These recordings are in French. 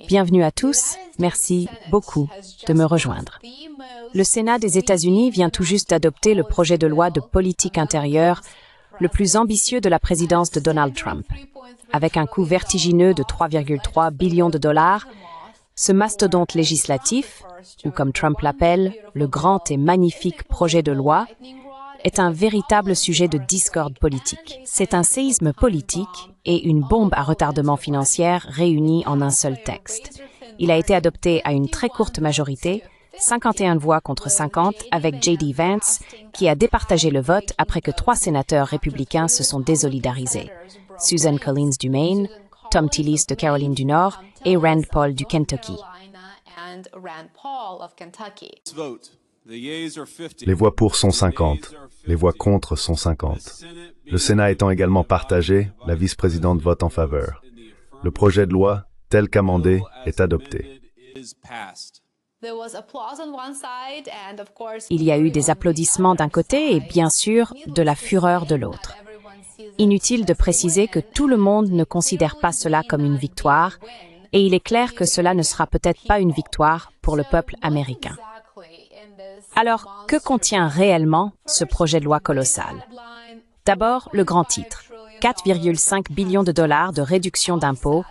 Bienvenue à tous, merci beaucoup de me rejoindre. Le Sénat des États-Unis vient tout juste d'adopter le projet de loi de politique intérieure le plus ambitieux de la présidence de Donald Trump. Avec un coût vertigineux de 3,3 billions de dollars, ce mastodonte législatif, ou comme Trump l'appelle, le grand et magnifique projet de loi, est un véritable sujet de discorde politique. C'est un séisme politique et une bombe à retardement financier réunis en un seul texte. Il a été adopté à une très courte majorité, 51 voix contre 50, avec J.D. Vance, qui a départagé le vote après que 3 sénateurs républicains se sont désolidarisés. Susan Collins du Maine, Thom Tillis de Caroline du Nord et Rand Paul du Kentucky. Les voix pour sont 50, les voix contre sont 50. Le Sénat étant également partagé, la vice-présidente vote en faveur. Le projet de loi, tel qu'amendé, est adopté. Il y a eu des applaudissements d'un côté et bien sûr de la fureur de l'autre. Inutile de préciser que tout le monde ne considère pas cela comme une victoire, et il est clair que cela ne sera peut-être pas une victoire pour le peuple américain. Alors, que contient réellement ce projet de loi colossal? D'abord, le grand titre, 4,5 billions de dollars de réduction d'impôts,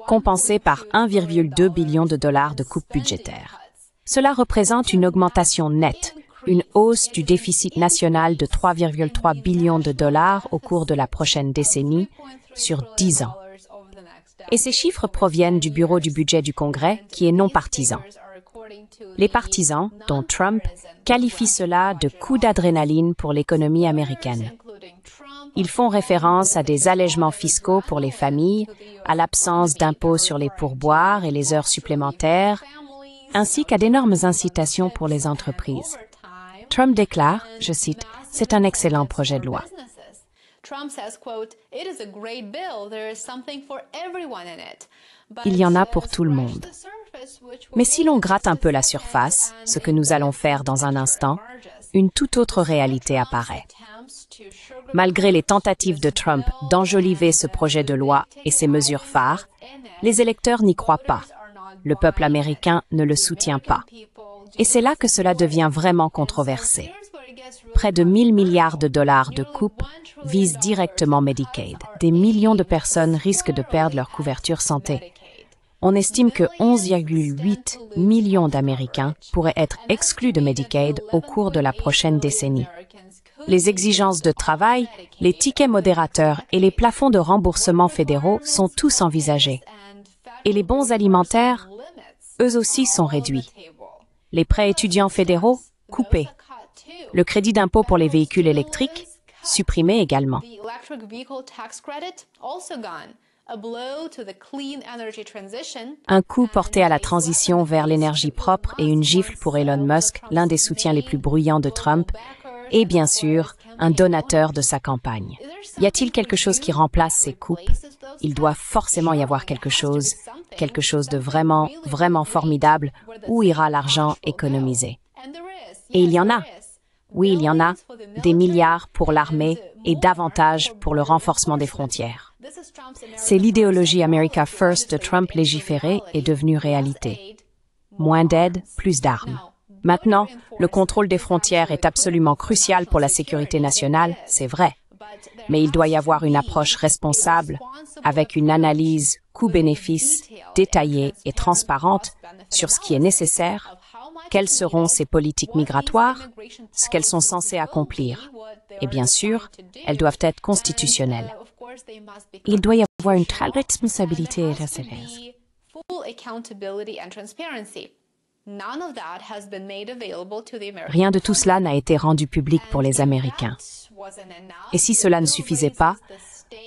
compensés par 1,2 billion de dollars de coupes budgétaires. Cela représente une augmentation nette, une hausse du déficit national de 3,3 billions de dollars au cours de la prochaine décennie, sur 10 ans. Et ces chiffres proviennent du Bureau du budget du Congrès, qui est non partisan. Les partisans, dont Trump, qualifient cela de coup d'adrénaline pour l'économie américaine. Ils font référence à des allègements fiscaux pour les familles, à l'absence d'impôts sur les pourboires et les heures supplémentaires, ainsi qu'à d'énormes incitations pour les entreprises. Trump déclare, je cite, « C'est un excellent projet de loi ». Il y en a pour tout le monde. Mais si l'on gratte un peu la surface, ce que nous allons faire dans un instant, une toute autre réalité apparaît. Malgré les tentatives de Trump d'enjoliver ce projet de loi et ses mesures phares, les électeurs n'y croient pas. Le peuple américain ne le soutient pas. Et c'est là que cela devient vraiment controversé. Près de 1 000 milliards de dollars de coupes visent directement Medicaid. Des millions de personnes risquent de perdre leur couverture santé. On estime que 11,8 millions d'Américains pourraient être exclus de Medicaid au cours de la prochaine décennie. Les exigences de travail, les tickets modérateurs et les plafonds de remboursement fédéraux sont tous envisagés. Et les bons alimentaires, eux aussi sont réduits. Les prêts étudiants fédéraux, coupés. Le crédit d'impôt pour les véhicules électriques, supprimé également. Un coup porté à la transition vers l'énergie propre et une gifle pour Elon Musk, l'un des soutiens les plus bruyants de Trump, et bien sûr, un donateur de sa campagne. Y a-t-il quelque chose qui remplace ces coupes? Il doit forcément y avoir quelque chose de vraiment, vraiment formidable, où ira l'argent économisé. Et il y en a. Oui, il y en a, des milliards pour l'armée et davantage pour le renforcement des frontières. C'est l'idéologie America First de Trump légiférée est devenue réalité. Moins d'aide, plus d'armes. Maintenant, le contrôle des frontières est absolument crucial pour la sécurité nationale, c'est vrai. Mais il doit y avoir une approche responsable, avec une analyse coût-bénéfice détaillée et transparente sur ce qui est nécessaire, quelles seront ces politiques migratoires, ce qu'elles sont censées accomplir. Et bien sûr, elles doivent être constitutionnelles. Il doit y avoir une telle responsabilité et transparence. Rien de tout cela n'a été rendu public pour les Américains. Et si cela ne suffisait pas,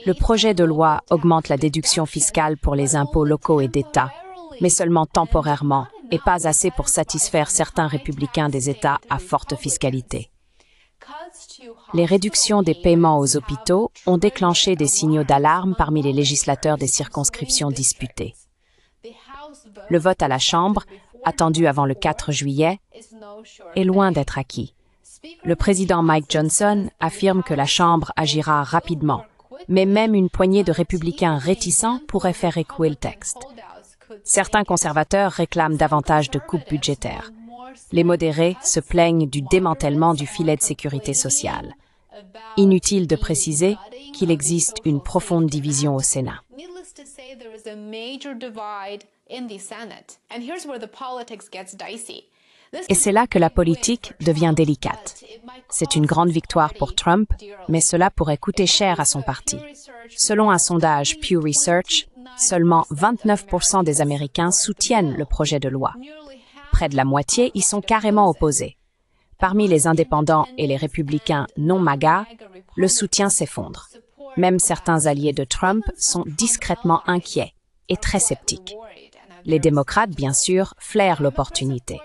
le projet de loi augmente la déduction fiscale pour les impôts locaux et d'État, mais seulement temporairement, et pas assez pour satisfaire certains républicains des États à forte fiscalité. Les réductions des paiements aux hôpitaux ont déclenché des signaux d'alarme parmi les législateurs des circonscriptions disputées. Le vote à la Chambre, attendu avant le 4 juillet, est loin d'être acquis. Le président Mike Johnson affirme que la Chambre agira rapidement, mais même une poignée de républicains réticents pourrait faire écouer le texte. Certains conservateurs réclament davantage de coupes budgétaires. Les modérés se plaignent du démantèlement du filet de sécurité sociale. Inutile de préciser qu'il existe une profonde division au Sénat. Et c'est là que la politique devient délicate. C'est une grande victoire pour Trump, mais cela pourrait coûter cher à son parti. Selon un sondage Pew Research, seulement 29% des Américains soutiennent le projet de loi. Près de la moitié y sont carrément opposés. Parmi les indépendants et les républicains non MAGA, le soutien s'effondre. Même certains alliés de Trump sont discrètement inquiets et très sceptiques. Les démocrates, bien sûr, flairent l'opportunité.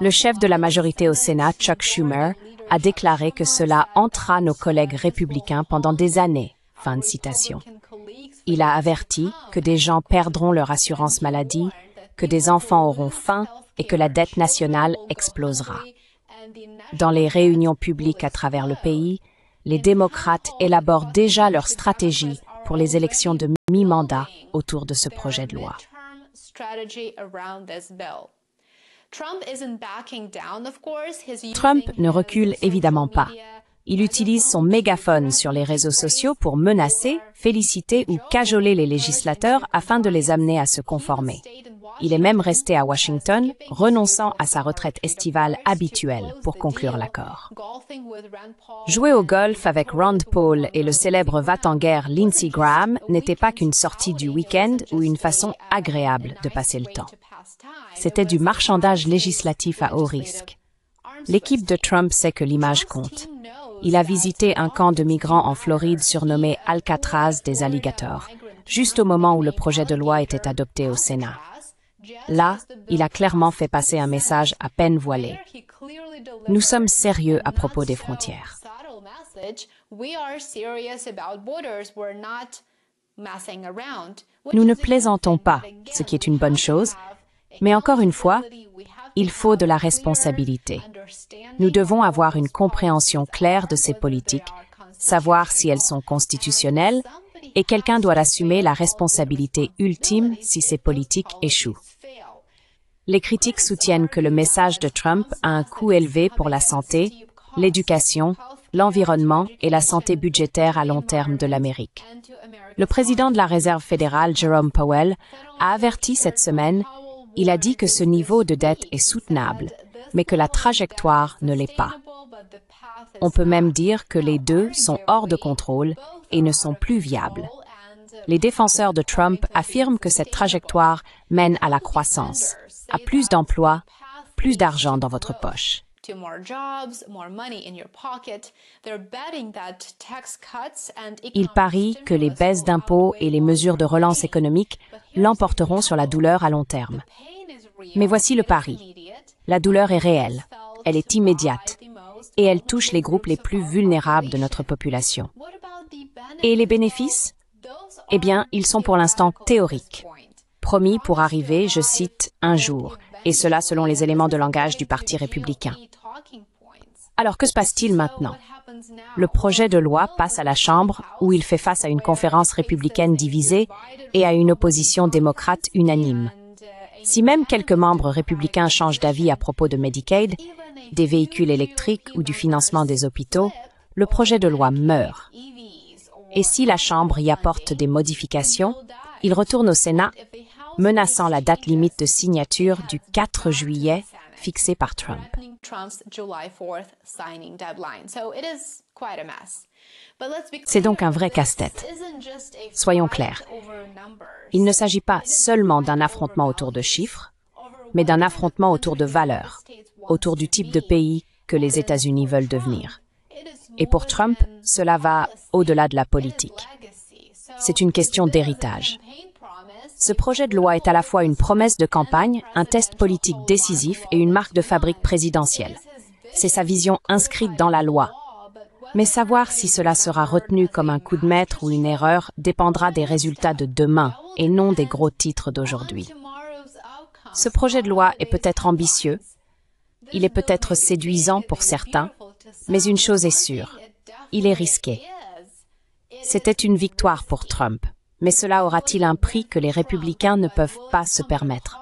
Le chef de la majorité au Sénat, Chuck Schumer, a déclaré que cela hantera nos collègues républicains pendant des années. Fin de citation. Il a averti que des gens perdront leur assurance maladie, que des enfants auront faim et que la dette nationale explosera. Dans les réunions publiques à travers le pays, les démocrates élaborent déjà leur stratégie pour les élections de mi-mandat autour de ce projet de loi. Trump ne recule évidemment pas. Il utilise son mégaphone sur les réseaux sociaux pour menacer, féliciter ou cajoler les législateurs afin de les amener à se conformer. Il est même resté à Washington, renonçant à sa retraite estivale habituelle pour conclure l'accord. Jouer au golf avec Rand Paul et le célèbre va-t-en-guerre Lindsey Graham n'était pas qu'une sortie du week-end ou une façon agréable de passer le temps. C'était du marchandage législatif à haut risque. L'équipe de Trump sait que l'image compte. Il a visité un camp de migrants en Floride surnommé Alcatraz des alligators, juste au moment où le projet de loi était adopté au Sénat. Là, il a clairement fait passer un message à peine voilé. Nous sommes sérieux à propos des frontières. Nous ne plaisantons pas, ce qui est une bonne chose, mais encore une fois, il faut de la responsabilité. Nous devons avoir une compréhension claire de ces politiques, savoir si elles sont constitutionnelles, et quelqu'un doit assumer la responsabilité ultime si ces politiques échouent. Les critiques soutiennent que le message de Trump a un coût élevé pour la santé, l'éducation, l'environnement et la santé budgétaire à long terme de l'Amérique. Le président de la Réserve fédérale, Jerome Powell, a averti cette semaine. Il a dit que ce niveau de dette est soutenable, mais que la trajectoire ne l'est pas. On peut même dire que les deux sont hors de contrôle et ne sont plus viables. Les défenseurs de Trump affirment que cette trajectoire mène à la croissance, à plus d'emplois, plus d'argent dans votre poche. Ils parient que les baisses d'impôts et les mesures de relance économique l'emporteront sur la douleur à long terme. Mais voici le pari. La douleur est réelle, elle est immédiate, et elle touche les groupes les plus vulnérables de notre population. Et les bénéfices? Eh bien, ils sont pour l'instant théoriques. Promis pour arriver, je cite, un jour, et cela selon les éléments de langage du Parti républicain. Alors que se passe-t-il maintenant? Le projet de loi passe à la Chambre où il fait face à une conférence républicaine divisée et à une opposition démocrate unanime. Si même quelques membres républicains changent d'avis à propos de Medicaid, des véhicules électriques ou du financement des hôpitaux, le projet de loi meurt. Et si la Chambre y apporte des modifications, il retourne au Sénat, menaçant la date limite de signature du 4 juillet fixée par Trump. C'est donc un vrai casse-tête. Soyons clairs. Il ne s'agit pas seulement d'un affrontement autour de chiffres, mais d'un affrontement autour de valeurs, autour du type de pays que les États-Unis veulent devenir. Et pour Trump, cela va au-delà de la politique. C'est une question d'héritage. Ce projet de loi est à la fois une promesse de campagne, un test politique décisif et une marque de fabrique présidentielle. C'est sa vision inscrite dans la loi. Mais savoir si cela sera retenu comme un coup de maître ou une erreur dépendra des résultats de demain et non des gros titres d'aujourd'hui. Ce projet de loi est peut-être ambitieux, il est peut-être séduisant pour certains, mais une chose est sûre, il est risqué. C'était une victoire pour Trump, mais cela aura-t-il un prix que les républicains ne peuvent pas se permettre?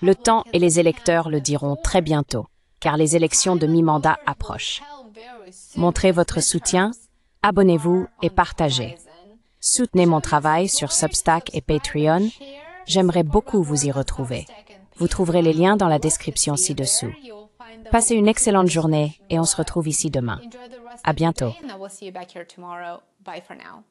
Le temps et les électeurs le diront très bientôt, car les élections de mi-mandat approchent. Montrez votre soutien, abonnez-vous et partagez. Soutenez mon travail sur Substack et Patreon. J'aimerais beaucoup vous y retrouver. Vous trouverez les liens dans la description ci-dessous. Passez une excellente journée et on se retrouve ici demain. À bientôt. And I will see you back here tomorrow. Bye for now.